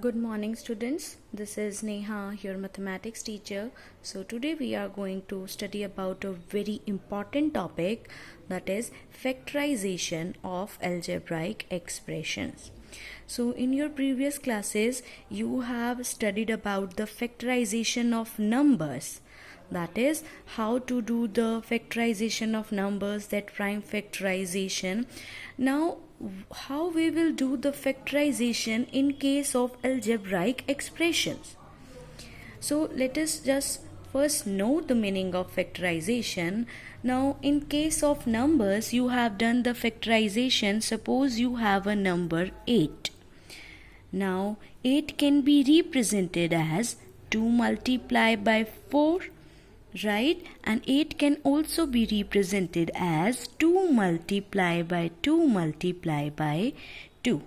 Good morning, students. This is Neha, your mathematics teacher. So today we are going to study about a very important topic, that is factorization of algebraic expressions. So in your previous classes you have studied about the factorization of numbers, that is how to do the factorization of numbers, that prime factorization. Now how we will do the factorization in case of algebraic expressions. So let us just first know the meaning of factorization. Now in case of numbers you have done the factorization. Suppose you have a number 8. Now 8 can be represented as 2 multiplied by 4, right? And 8 can also be represented as 2 multiplied by 2 multiplied by 2.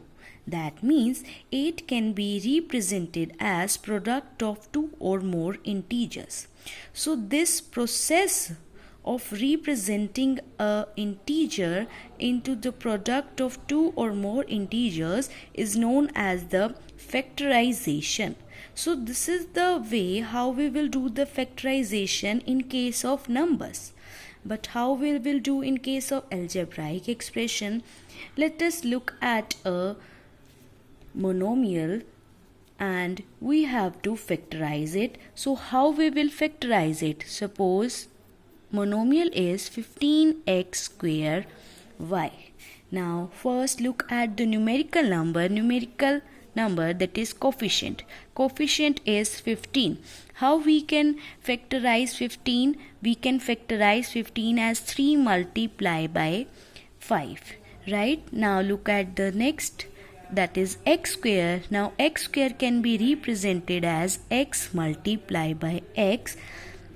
That means 8 can be represented as product of 2 or more integers. So this process of representing a integer into the product of 2 or more integers is known as the factorization. So this is the way how we will do the factorization in case of numbers. But how we will do in case of algebraic expression? Let us look at a monomial and we have to factorize it. So how we will factorize it? Suppose monomial is 15x square y. Now first look at the numerical number that is coefficient. Coefficient is 15. How we can factorize 15? We can factorize 15 as 3 multiplied by 5. Right? Now look at the next, that is x square. Now x square can be represented as x multiplied by x,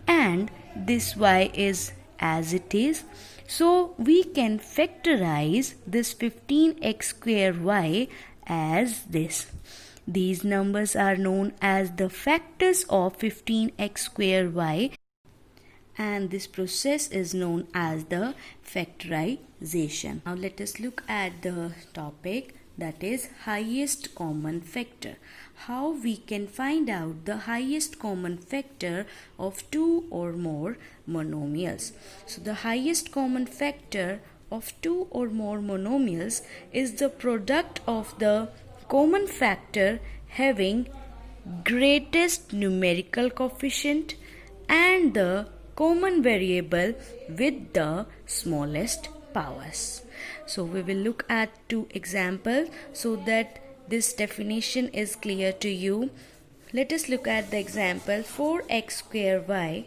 and this y is as it is. So we can factorize this 15x square y as this. These numbers are known as the factors of 15x square y, and this process is known as the factorization. Now let us look at the topic, that is highest common factor. How we can find out the highest common factor of 2 or more monomials. So the highest common factor of 2 or more monomials is the product of the common factor having greatest numerical coefficient and the common variable with the smallest powers. So we will look at two examples so that this definition is clear to you. Let us look at the example 4xy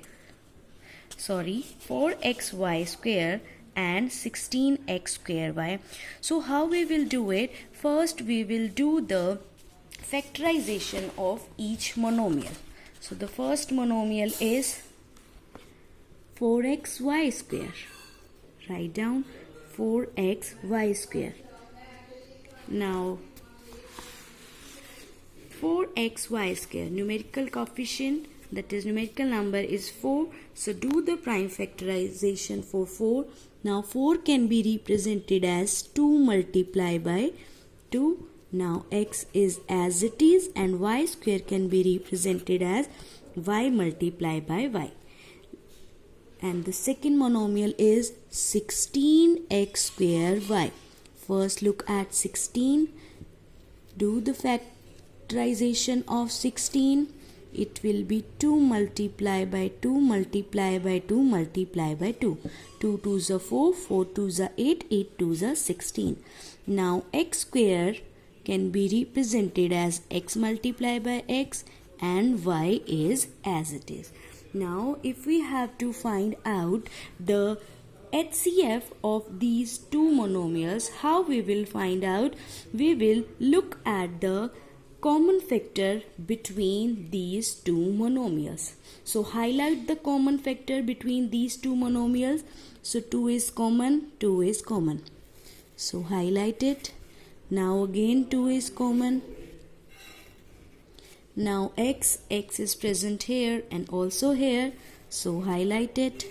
square and 16x square y. So how we will do it? First we will do the factorization of each monomial. So the first monomial is 4xy square. Write down 4xy square. Now 4xy square, numerical coefficient, that is numerical number is 4. So do the prime factorization for 4. Now 4 can be represented as 2 multiplied by 2. Now x is as it is, and y square can be represented as y multiplied by y. And the second monomial is 16x square y. First look at 16. Do the factorization of 16. It will be 2 multiplied by 2 multiplied by 2 multiplied by 2. 2 2s are 4, 4 2s are 8, 8 2s are 16. Now x square can be represented as x multiplied by x, and y is as it is. Now if we have to find out the HCF of these two monomials, how we will find out? We will look at the common factor between these two monomials. So highlight the common factor between these two monomials. So 2 is common, 2 is common. So highlight it. Now again 2 is common. Now x is present here and also here, so highlight it.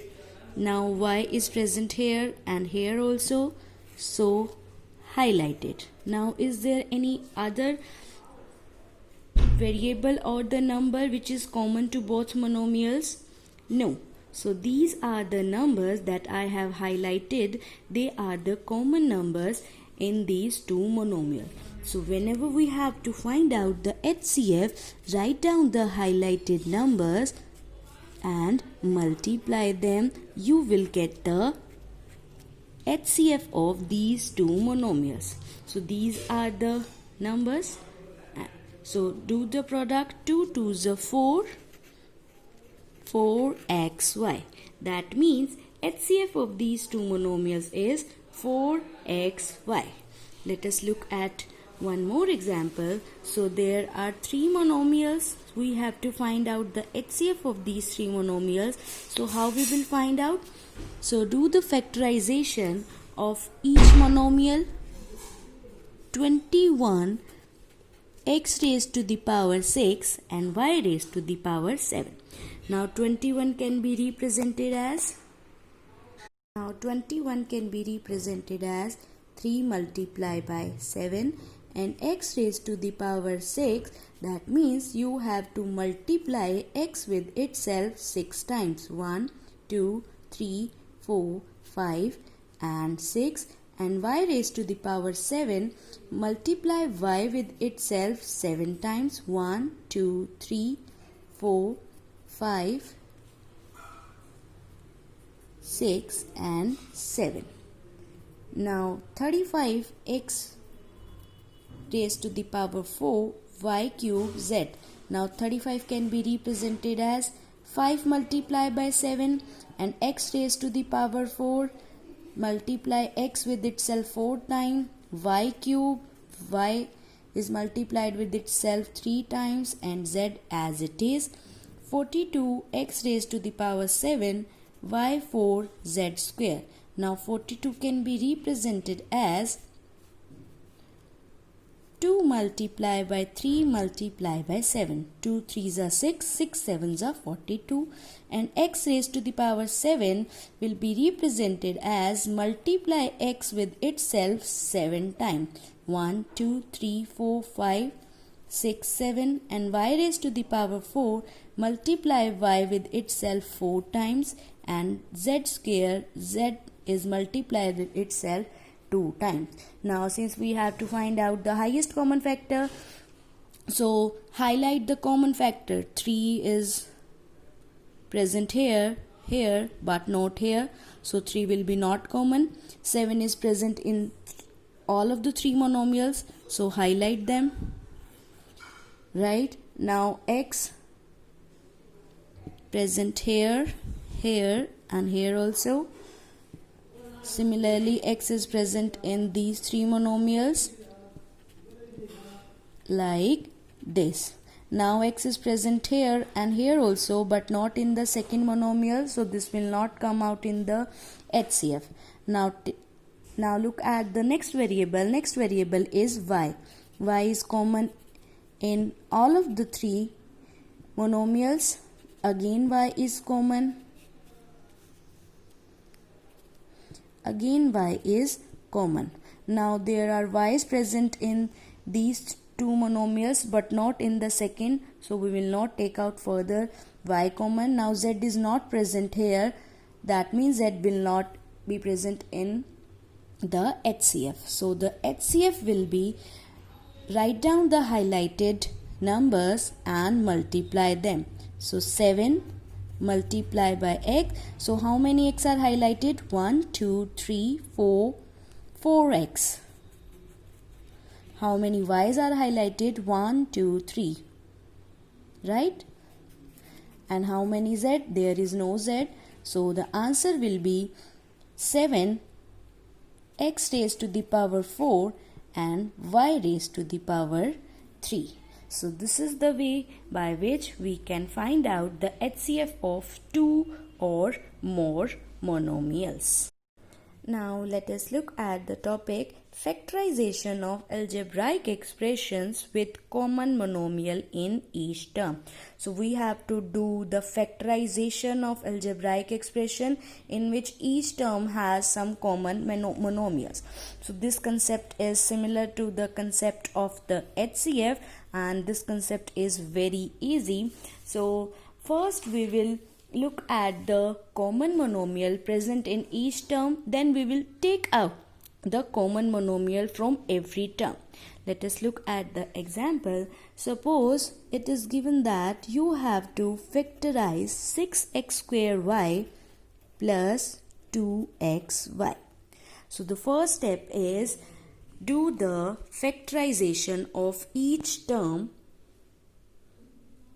Now y is present here and here also, so highlight it. Now is there any other variable or the number which is common to both monomials? No. So these are the numbers that I have highlighted. They are the common numbers in these two monomials. So whenever we have to find out the HCF, write down the highlighted numbers and multiply them. You will get the HCF of these two monomials. So these are the numbers. So do the product. 2 2s are 4, 4xy. That means HCF of these two monomials is 4xy. Let us look at one more example. So there are three monomials. We have to find out the HCF of these three monomials. So how we will find out? So do the factorization of each monomial. 21 x raised to the power 6 and y raised to the power 7. Now 21 can be represented as 3 multiplied by 7 and x raised to the power 6. That means you have to multiply x with itself 6 times. 1, 2, 3, 4, 5 and 6. And y raised to the power 7, multiply y with itself 7 times. 1, 2, 3, 4, 5, 6 and 7. Now 35x raised to the power 4 y cube z. Now 35 can be represented as 5 multiplied by 7 and x raised to the power 4, multiply x with itself 4 times, y cube, y is multiplied with itself 3 times and z as it is. 42 x raised to the power 7 y 4 z square. Now 42 can be represented as 2 multiplied by 3 multiplied by 7. 2 3s are 6, 6 7s are 42 and x raised to the power 7 will be represented as multiply x with itself 7 times. 1, 2, 3, 4, 5, 6, 7 and y raised to the power 4 multiply y with itself 4 times and z square, z is multiplied with itself 2 times. Now since we have to find out the highest common factor, so highlight the common factor. 3 is present here, but not here, so 3 will be not common. 7 is present in all of the three monomials, so highlight them. Right, now x present here, and here also. Similarly, x is present in these three monomials like this. Now x is present here and here also, but not in the second monomial, so this will not come out in the HCF. Now look at the next variable. Next variable is y. Y is common in all of the three monomials. Again y is common. Again y is common. Now there are y's present in these two monomials but not in the second, so we will not take out further y common. Now z is not present here, that means z will not be present in the HCF. So the HCF will be, write down the highlighted numbers and multiply them. So 7 multiplied by x. So how many x are highlighted? 1, 2, 3, 4, 4x. How many y's are highlighted? 1, 2, 3. Right? And how many z? There is no z. So the answer will be 7 x raised to the power 4 and y raised to the power 3. So this is the way by which we can find out the HCF of two or more monomials. Now let us look at the topic factorization of algebraic expressions with common monomial in each term. So we have to do the factorization of algebraic expression in which each term has some common monomials. So this concept is similar to the concept of the HCF, and this concept is very easy. So first we will look at the common monomial present in each term, then we will take out the common monomial from every term. Let us look at the example. Suppose it is given that you have to factorize 6x square y plus 2xy. So the first step is do the factorization of each term,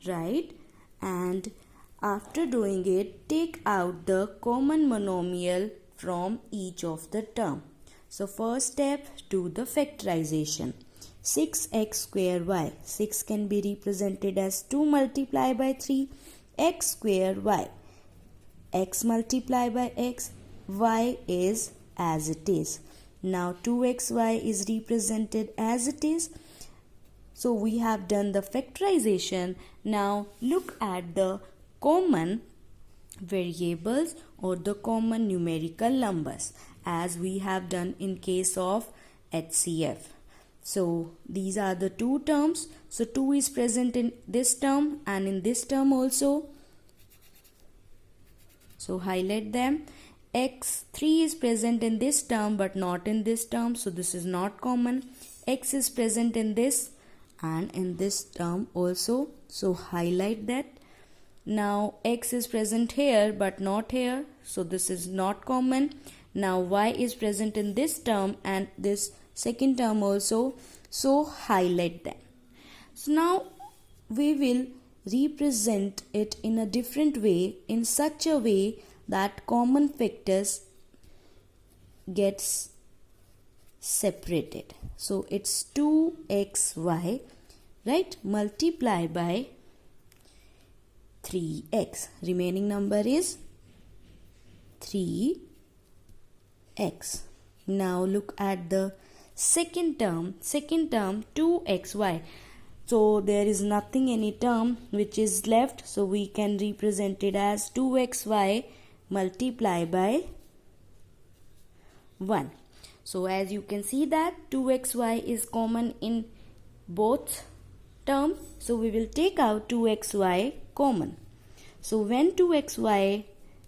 right? And after doing it, take out the common monomial from each of the term. So first step, do the factorization. 6x square y. 6 can be represented as 2 multiplied by 3. X square y. X multiplied by x. Y is as it is. Now 2xy is represented as it is. So we have done the factorization. Now look at the common variables or the common numerical numbers as we have done in case of HCF. So these are the two terms. So 2 is present in this term and in this term also. So highlight them. X3 is present in this term but not in this term. So this is not common. X is present in this and in this term also. So highlight that. Now x is present here but not here, so this is not common. Now y is present in this term and this second term also, so highlight them. So now we will represent it in a different way, in such a way that common factors gets separated. So it's 2xy, right, multiply by 3x. Remaining number is 3x. Now look at the second term. Second term 2xy. So there is nothing, any term which is left. So we can represent it as 2xy multiply by 1. So as you can see that 2xy is common in both terms. So we will take out 2xy common. So when 2xy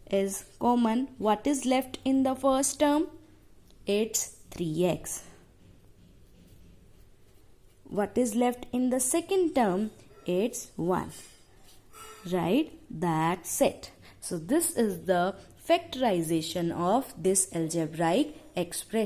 is common, what is left in the first term? It's 3x. What is left in the second term? It's 1. Right? That's it. So this is the factorization of this algebraic expression.